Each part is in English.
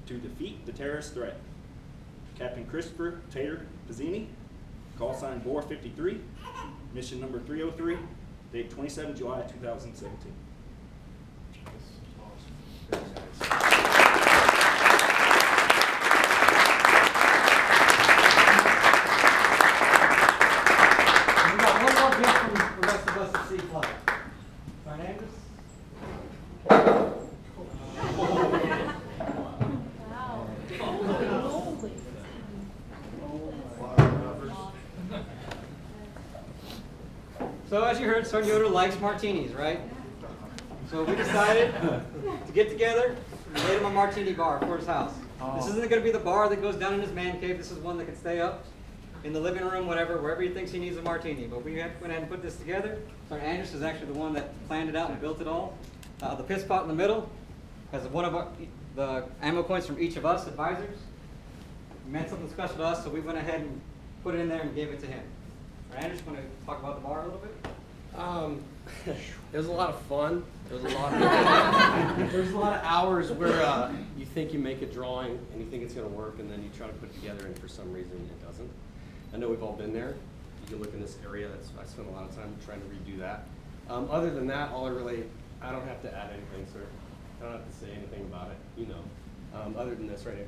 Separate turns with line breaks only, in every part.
to defeat the terrorist threat. Captain Christopher Taylor Pizzini, call sign Bore 53, mission number 303, date 27 July 2017.
So as you heard, Sergeant Yoder likes martinis, right? So we decided to get together and made him a martini bar for his house. This isn't going to be the bar that goes down in his man cave. This is one that can stay up in the living room, whatever, wherever he thinks he needs a martini. But we went ahead and put this together. Sergeant Andrews is actually the one that planned it out and built it all. The piss pot in the middle has one of the ammo points from each of us advisors. It meant something special to us, so we went ahead and put it in there and gave it to him. Andrews, want to talk about the bar a little bit?
It was a lot of fun. There was a lot of hours where you think you make a drawing and you think it's going to work, and then you try to put it together, and for some reason it doesn't. I know we've all been there. You can look in this area. I spent a lot of time trying to redo that. Other than that, I don't have to add anything, sir. I don't have to say anything about it. You know. Other than this right here.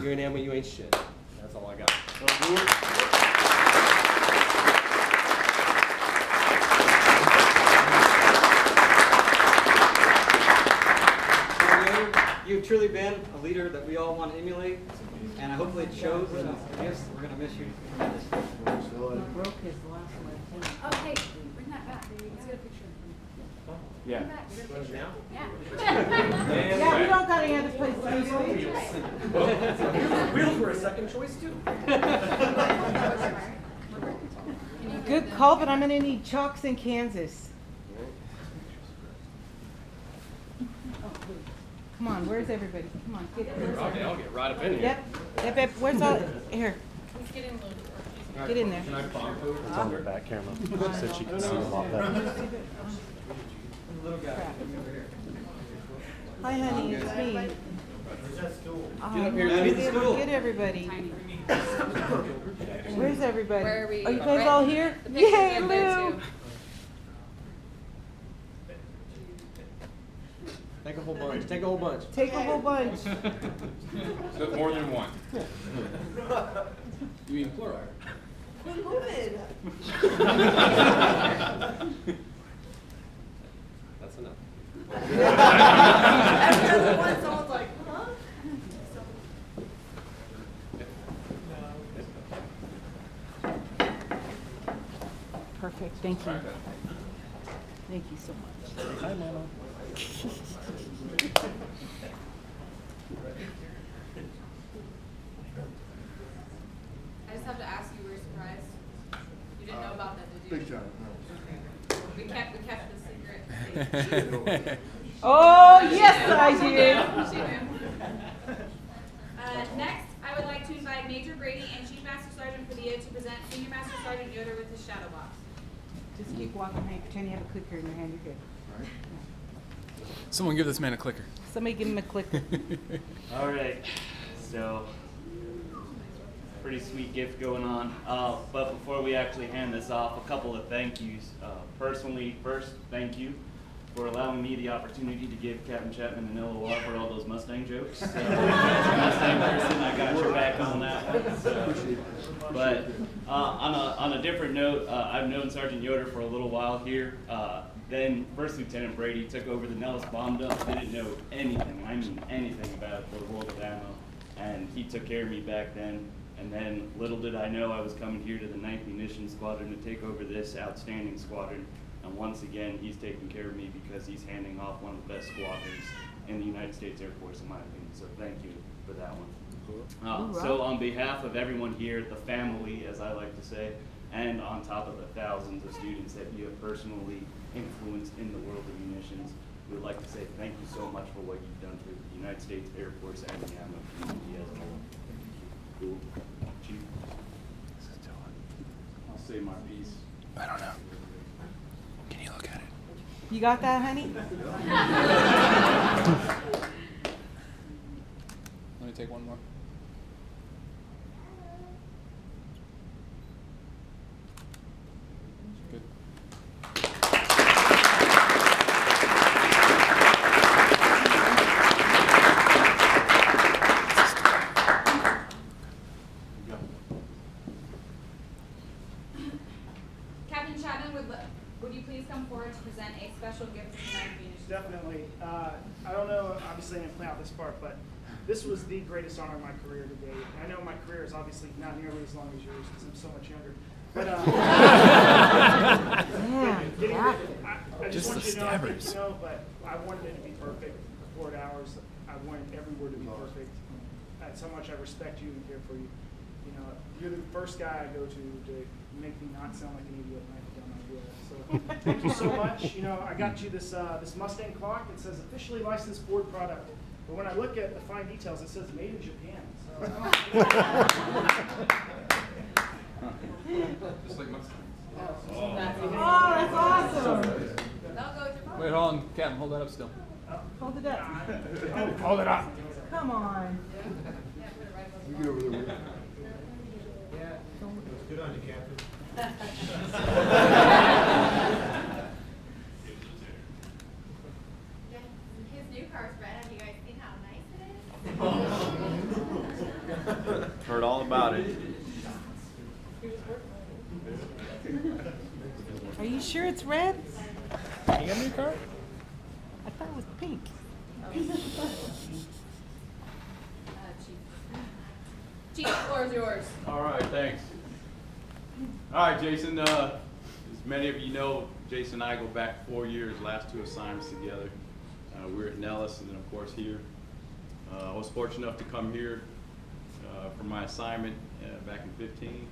You're an ammo, you ain't shit. That's all I got.
You've truly been a leader that we all want to emulate, and hopefully it shows. And yes, we're going to miss you tremendously.
Broke his last one.
Oh, hey, bring that back. Let's get a picture.
Yeah.
Bring back. Get a picture.
Now?
Yeah.
Yeah, we don't got any other place to go.
Wheels were a second choice too.
Good call, but I'm gonna need chalks in Kansas. Come on, where's everybody? Come on, get
Okay, I'll get right up in here.
Yep. Where's all? Here.
Let's get in a little bit.
Get in there.
Can I bomb food?
It's on your back camera. She said she can see a lot better.
Little guy, come over here.
Hi, honey, it's me.
Get up here, I need the stool.
Get everybody. Where's everybody?
Where are we?
Are you guys all here?
The picture's
Yay,
in there,
Lou!
too.
Take a whole bunch. Take a whole bunch.
Take a whole bunch.
So more than one. You mean plural?
Quit moving.
That's enough.
Someone's like, huh? Perfect, thank you. Thank you so much.
Hi, Mama.
I just have to ask you, were you surprised? You didn't know about that, did you?
Big time,
We kept the secret.
Oh, yes, I did.
She knew. Next, I would like to invite Major Brady and Chief Master Sergeant Padilla to present Senior Master Sergeant Yoder with his shadow box.
Just keep walking, hey, pretend you have a clicker in your hand, you're good.
Someone give this man a clicker.
Somebody give him a clicker.
All right, so pretty sweet gift going on. But before we actually hand this off, a couple of thank yous. Personally, first, thank you for allowing me the opportunity to give Captain Chapman an LOR for all those Mustang jokes. So, as a Mustang person, I got your back on that one. So. But on a different note, I've known Sergeant Yoder for a little while here. Then First Lieutenant Brady took over the Nellis bomb dump. Didn't know anything, I mean anything about the world of ammo. And he took care of me back then. And then little did I know I was coming here to the 9th Munitions Squadron to take over this outstanding squadron. And once again, he's taking care of me because he's handing off one of the best squadrons in the United States Air Force, in my opinion. So thank you for that one. So on behalf of everyone here, the family, as I like to say, and on top of the thousands of students that you have personally influenced in the world of munitions, we would like to say thank you so much for what you've done for the United States Air Force and the ammo community as a whole. Cool. Chief. I'll say my piece.
I don't know. Can you look at it?
You got that, honey?
me take one more? Good.
Captain Chapman, would you please come forward to present a special gift to the United Phoenix?
Definitely. I don't know, obviously I didn't plan out this part, but this was the greatest honor of my career to date. I know my career is obviously not nearly as long as yours because I'm so much younger. But I just want you to know, I think you know, but I wanted it to be perfect before it hours. I wanted every word to be perfect. That's how much I respect you and care for you. You know, you're the first guy I go to make me not sound like an idiot when I have done my idea. So thank you so much. You know, I got you this this Mustang clock. It says officially licensed Ford product. But when I look at the fine details, it says made in Japan. So,
Just like Mustang.
Oh, that's awesome.
They'll go with your phone.
Wait, hold on, Captain, hold that up still.
Hold it up.
hold it up.
Come on.
Yeah, put it right above the phone.
Good on you, Captain.
His new car's red. Have you guys seen how nice it is?
Heard all about it.
Are you sure it's red?
You got a new car?
I thought it was pink.
Chief, the floor is yours.
All right, thanks. All right, Jason, as many of you know, Jason and I go back 4 years, last 2 assignments together. We were at Nellis and then of course here. I was fortunate enough to come here for my assignment back in 15.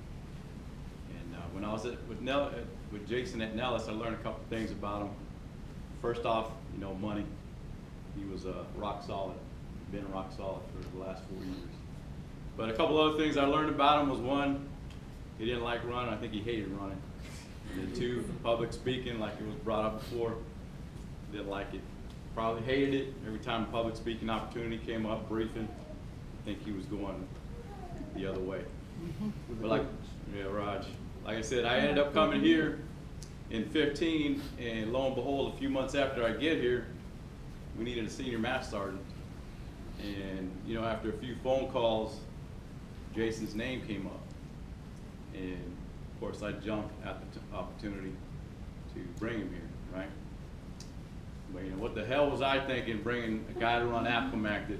And when I was with Jason at Nellis, I learned a couple things about him. First off, you know, money. He was rock solid, been rock solid for the last 4 years. But a couple other things I learned about him was one, he didn't like running. I think he hated running. And then 2, public speaking, like it was brought up before, didn't like it. Probably hated it. Every time a public speaking opportunity came up, briefing, I think he was going the other way. But like, yeah, Raj, like I said, I ended up coming here in 15, and lo and behold, a few months after I get here, we needed a senior math sergeant. And you know, after a few phone calls, Jason's name came up. And of course, I jumped at the opportunity to bring him here, right? But you know, what the hell was I thinking bringing a guy to run Appomattox that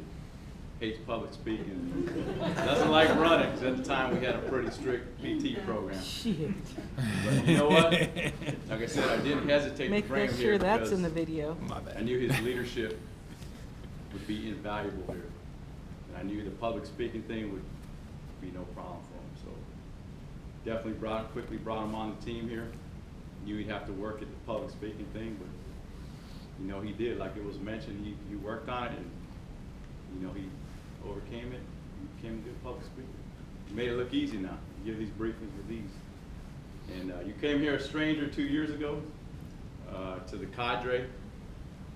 hates public speaking, doesn't like running, because at the time we had a pretty strict PT program.
Shit.
But you know what? Like I said, I didn't hesitate to
Make
bring him
sure
here
that's
because
in the video.
I knew his leadership would be invaluable here. And I knew the public speaking thing would be no problem for him. So definitely quickly brought him on the team here. Knew he'd have to work at the public speaking thing, but you know, he did. Like it was mentioned, he worked on it, and you know, he overcame it. He became a good public speaker. He made it look easy now. You give these briefings with ease. And you came here a stranger 2 years ago to the cadre.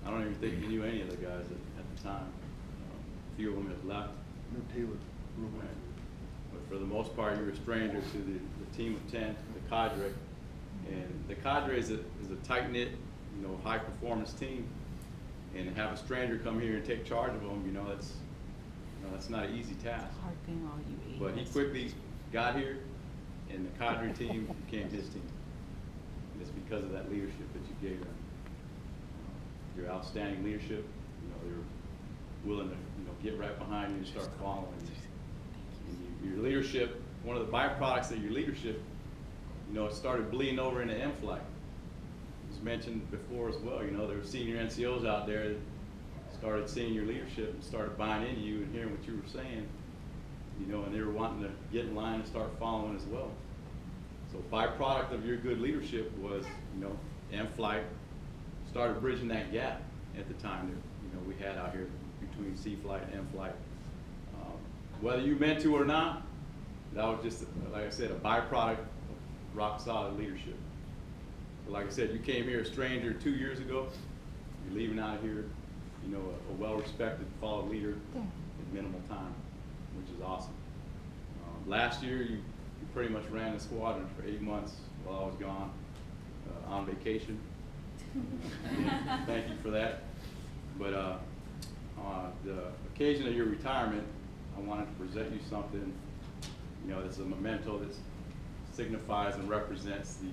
I don't even think you knew any of the guys at the time. A few of them have left.
No Taylor.
Right. But for the most part, you're a stranger to the team of 10, the cadre. And the cadre is a tight-knit, you know, high-performance team. And to have a stranger come here and take charge of them, you know, that's not an easy task.
Hard thing all you eat.
But he quickly got here, and the cadre team became his team. And it's because of that leadership that you gave them. Your outstanding leadership, you know, they're willing to, you know, get right behind you and start following you. And your leadership, one of the byproducts of your leadership, you know, it started bleeding over into M-Flight. It was mentioned before as well, you know, there were senior NCOs out there that started seeing your leadership and started buying into you and hearing what you were saying, you know, and they were wanting to get in line and start following as well. So byproduct of your good leadership was, you know, M-Flight started bridging that gap at the time that, you know, we had out here between C-Flight and M-Flight. Whether you meant to or not, that was just, like I said, a byproduct of rock solid leadership. So like I said, you came here a stranger 2 years ago. You're leaving out of here, you know, a well-respected, followed leader in minimal time. which is awesome. Last year, you pretty much ran the squadron for 8 months while I was gone on vacation. Thank you for that. But on the occasion of your retirement, I wanted to present you something, you know, that's a memento that signifies and represents the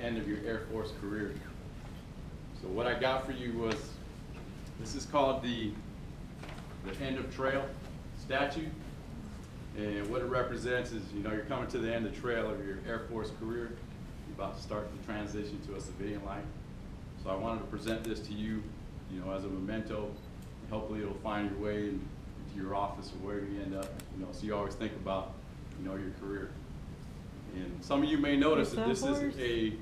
end of your Air Force career. So what I got for you was, this is called the End of Trail statue. And what it represents is, you know, you're coming to the end of the trail of your Air Force career. You're about to start the transition to a civilian life. So I wanted to present this to you, you know, as a memento. Hopefully it'll find your way into your office or wherever you end up, you know, so you always think about, you know, your career. And some of you may notice that this is a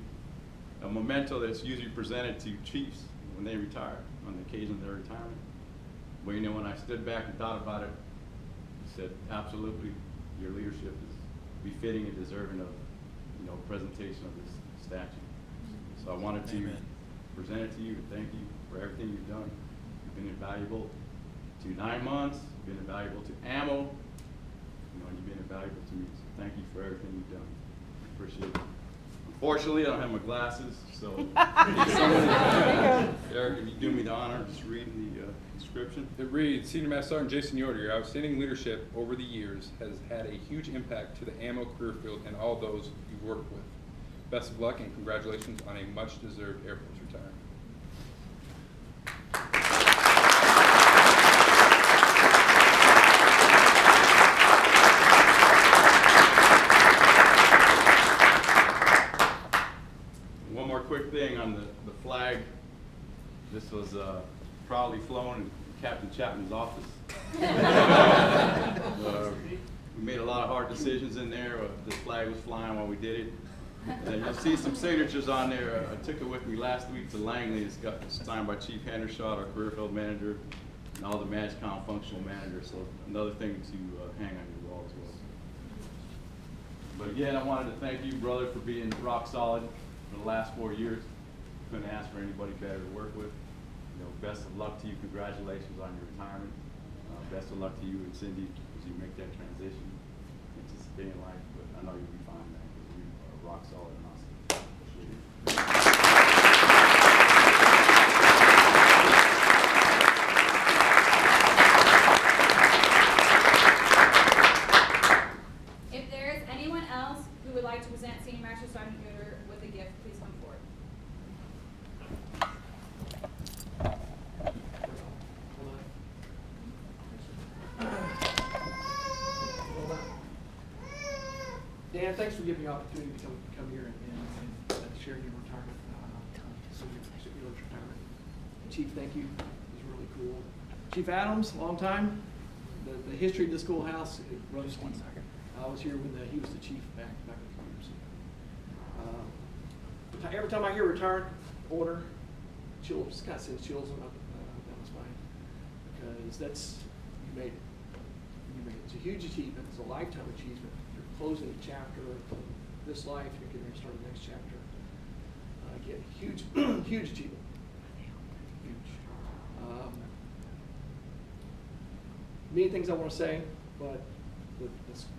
memento that's usually presented to chiefs when they retire, on the occasion of their retirement. But you know, when I stood back and thought about it, I said, absolutely, your leadership is befitting and deserving of, you know, presentation of this statue. So I wanted to present it to you, and thank you for everything you've done. You've been invaluable to 9 months, you've been invaluable to ammo, you know, and you've been invaluable to me. So thank you for everything you've done. I appreciate it. Unfortunately, I don't have my glasses, so Eric, if you do me the honor of just reading the inscription.
It reads, Senior Master Sergeant Jason Yoder, your outstanding leadership over the years has had a huge impact to the ammo career field and all those you've worked with. Best of luck and congratulations on a much-deserved Air Force retirement.
One more quick thing on the flag. This was proudly flown in Captain Chapman's office. We made a lot of hard decisions in there. The flag was flying while we did it. And you'll see some signatures on there. I took it with me last week to Langley. It's signed by Chief Hendershot, our career field manager, and all the MAJCOM functional managers. So another thing to hang on your wall as well. But again, I wanted to thank you, brother, for being rock solid for the last 4 years. Couldn't ask for anybody better to work with. You know, best of luck to you. Congratulations on your retirement. Best of luck to you and Cindy as you make that transition into civilian life. But I know you'll be fine, man, because you are rock solid and awesome. Appreciate it.
If there is anyone else who would like to present Senior Master Sergeant Yoder with a gift, please come forward.
Dan, thanks for giving me the opportunity to come here and share your retirement, your retirement. Chief, thank you. It was really cool. Chief Adams, long time. The history of the schoolhouse, it runs deep. I was here when he was the chief back a few years ago. Every time I hear retirement order, chills, kind of sends chills down my spine, because you made it. You made it. It's a huge achievement. It's a lifetime achievement. You're closing a chapter of this life. You're getting ready to start the next chapter. Again, huge, huge achievement. Huge. Many things I want to say, but the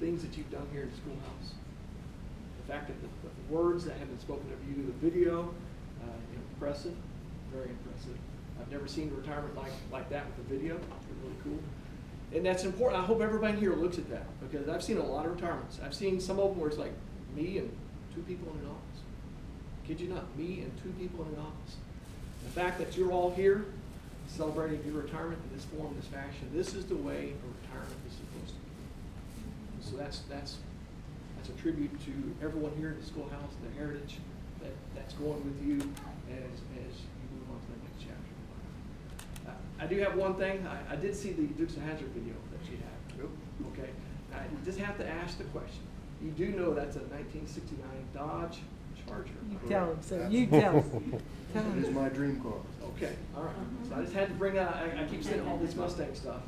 things that you've done here in the schoolhouse, the fact that the words that have been spoken of you, the video, impressive, very impressive. I've never seen a retirement like that with a video. It's really cool. And that's important. I hope everybody here looks at that, because I've seen a lot of retirements. I've seen some of them where it's like me and 2 people in an office. Kid you not, me and 2 people in an office. The fact that you're all here celebrating your retirement in this form, this fashion, this is the way a retirement is supposed to be. So that's a tribute to everyone here in the schoolhouse, the heritage that's going with you as you move on to the next chapter. I do have one thing. I did see the Dukes of Hazzard video that you had. Okay. I just have to ask the question. You do know that's a 1969 Dodge Charger.
You tell him, sir. You tell him.
It is my dream car.
Okay, all right. So I just had to bring that. I keep saying all this Mustang stuff.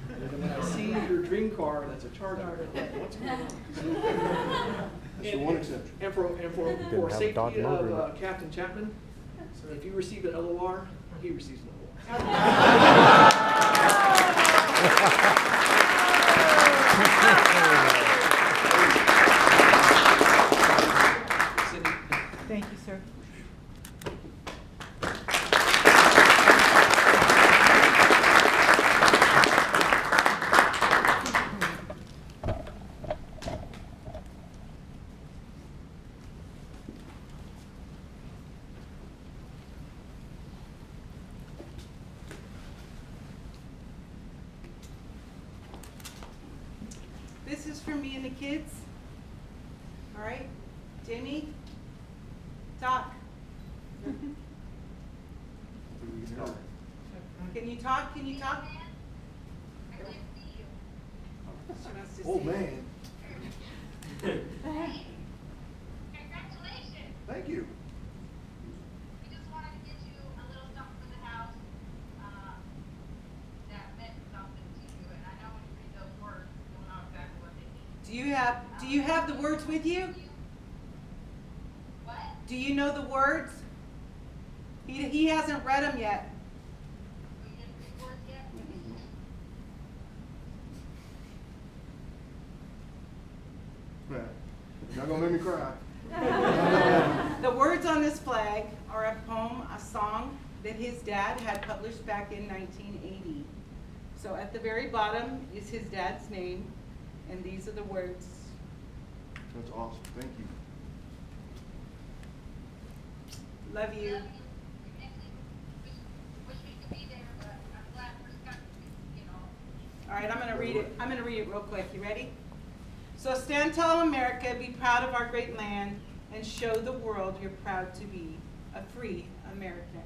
And when I see your dream car, that's a Charger. I'm like, what's going on?
That's the one exception.
And for
have a
safety
Dodge motor in
of
it.
Captain Chapman, if you receive an LOR, he receives an LOR.
Thank you, sir.
This is for me and the kids. All right, Jamie, talk. Can you talk? Can you talk? She wants to
Oh,
see.
man.
Congratulations.
Thank you.
We just wanted to get you a little something for the house, that meant something to you, and I know when you read those words, you'll know exactly what they mean.
Do you have the words with you?
What?
Do you know the words? He hasn't read them yet.
We didn't read words yet?
You're not gonna make me cry.
The words on this flag are a poem, a song that his dad had published back in 1980. So at the very bottom is his dad's name, and these are the words.
That's awesome. Thank you.
Love you.
Wish we could be there, but I'm glad we're stuck, you know.
All right, I'm gonna read it. I'm gonna read it real quick. You ready? So stand tall, America, be proud of our great land, and show the world you're proud to be a free American.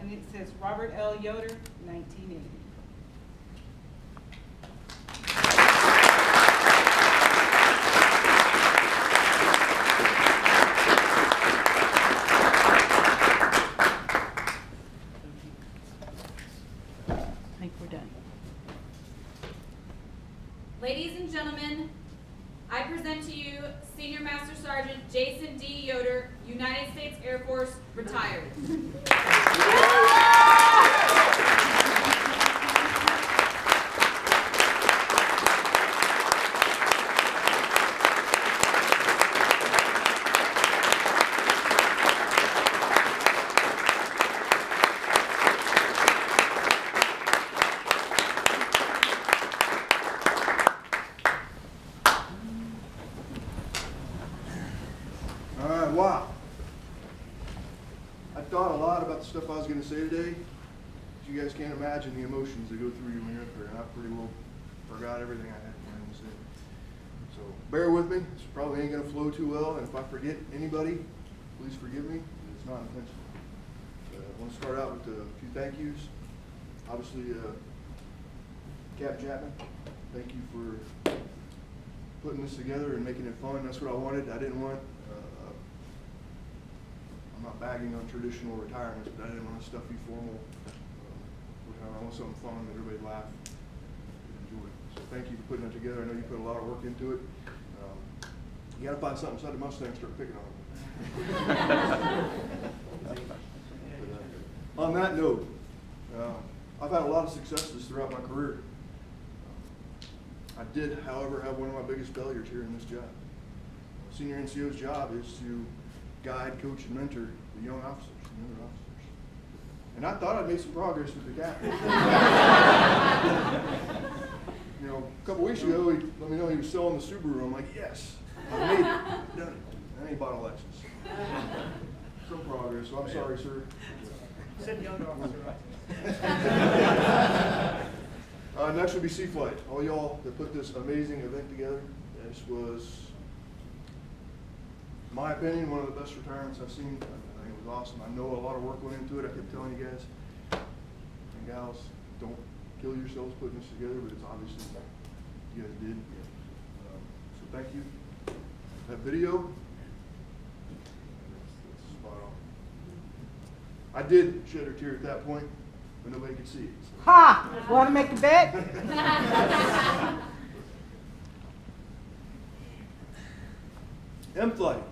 And it says Robert L. Yoder, 1980.
I think we're done.
Ladies and gentlemen, I present to you Senior Master Sergeant Jason D. Yoder, United States Air Force, retired.
All right, wow. I thought a lot about the stuff I was going to say today. You guys can't imagine the emotions that go through you when you're up there, and I pretty well forgot everything I had planned to say. So bear with me. This probably ain't going to flow too well, and if I forget anybody, please forgive me. It's not intentional. I want to start out with a few thank yous. Obviously, Cap Chapman, thank you for putting this together and making it fun. That's what I wanted. I didn't want, I'm not bagging on traditional retirements, but I didn't want a stuffy formal. I want something fun that everybody laugh and enjoy. So thank you for putting it together. I know you put a lot of work into it. You got to find something inside the Mustang and start picking on it. On that note, I've had a lot of successes throughout my career. I did, however, have one of my biggest failures here in this job. Senior NCO's job is to guide, coach, and mentor the young officers, the younger officers. And I thought I'd made some progress with the captain. You know, a couple weeks ago, he let me know he was selling the Subaru. I'm like, yes, I made it, done it. And then he bought a Lexus. Some progress, so I'm sorry, sir.
Said young officer.
Next would be Sea Flight. All y'all that put this amazing event together. This was, in my opinion, one of the best retirements I've seen. I think it was awesome. I know a lot of work went into it. I kept telling you guys and gals, don't kill yourselves putting this together, but it's obviously you guys did. So thank you. That video, that's spot on. I did shed a tear at that point, but nobody could see it. So.
Ha! Want to make a bet?
M-Flight.